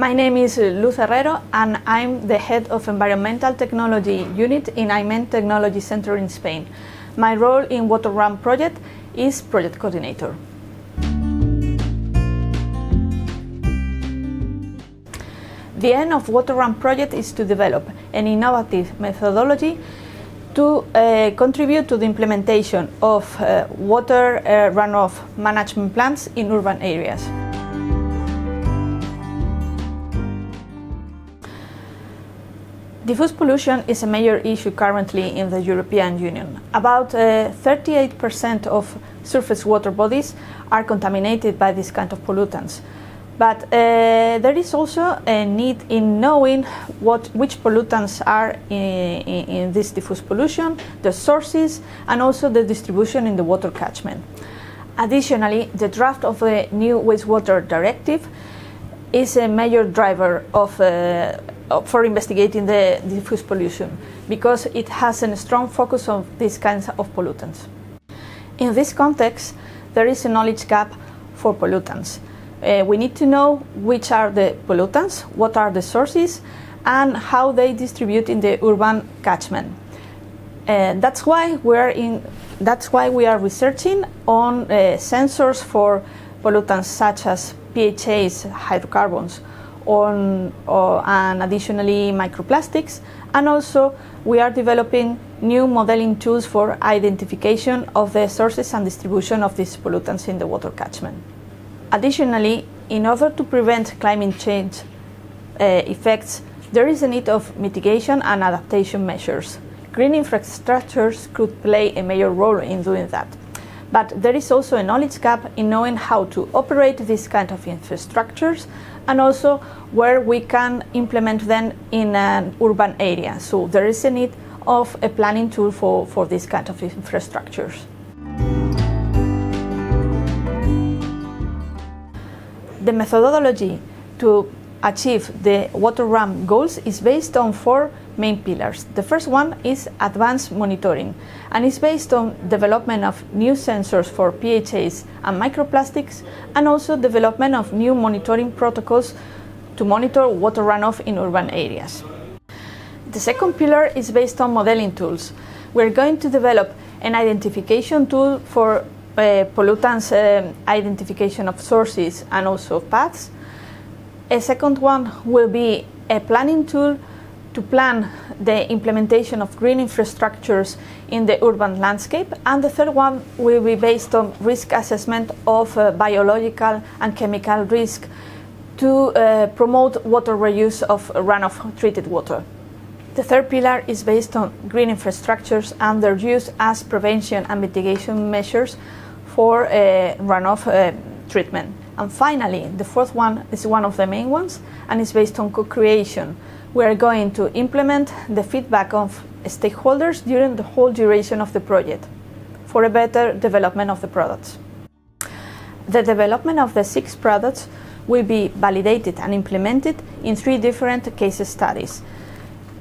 My name is Luz Herrero and I'm the head of Environmental Technology Unit in AIMEN Technology Center in Spain. My role in WATERUN project is project coordinator. The aim of WATERUN project is to develop an innovative methodology to contribute to the implementation of water runoff management plans in urban areas. Diffuse pollution is a major issue currently in the European Union. About 38% of surface water bodies are contaminated by this kind of pollutants. But there is also a need in knowing which pollutants are in this diffuse pollution, the sources, and also the distribution in the water catchment. Additionally, the draft of the new wastewater directive is a major driver for investigating the diffuse pollution, because it has a strong focus on these kinds of pollutants. In this context, there is a knowledge gap for pollutants. We need to know which are the pollutants, what are the sources, and how they distribute in the urban catchment. That's why we are researching on sensors for pollutants such as PHAs, hydrocarbons, and additionally microplastics, and also we are developing new modeling tools for identification of the sources and distribution of these pollutants in the water catchment. Additionally, in order to prevent climate change effects, there is a need of mitigation and adaptation measures. Green infrastructures could play a major role in doing that. But there is also a knowledge gap in knowing how to operate these kind of infrastructures and also where we can implement them in an urban area. So there is a need of a planning tool for this kind of infrastructures. The methodology to achieve the WATERUN goals is based on 4 main pillars. The first one is advanced monitoring, and is based on development of new sensors for PHAs and microplastics, and also development of new monitoring protocols to monitor water runoff in urban areas. The second pillar is based on modeling tools. We're going to develop an identification tool for pollutants identification of sources and also paths. A second one will be a planning tool to plan the implementation of green infrastructures in the urban landscape, and the third one will be based on risk assessment of biological and chemical risk to promote water reuse of runoff treated water. The third pillar is based on green infrastructures and their use as prevention and mitigation measures for runoff treatment. And finally, the fourth one is one of the main ones and is based on co-creation. We are going to implement the feedback of stakeholders during the whole duration of the project for a better development of the products. The development of the 6 products will be validated and implemented in 3 different case studies,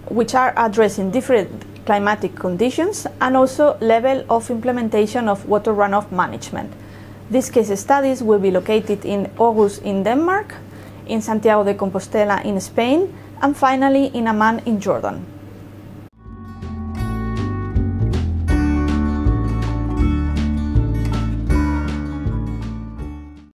which are addressing different climatic conditions and also level of implementation of water runoff management. These case studies will be located in Aarhus in Denmark, in Santiago de Compostela in Spain, and finally in Amman in Jordan.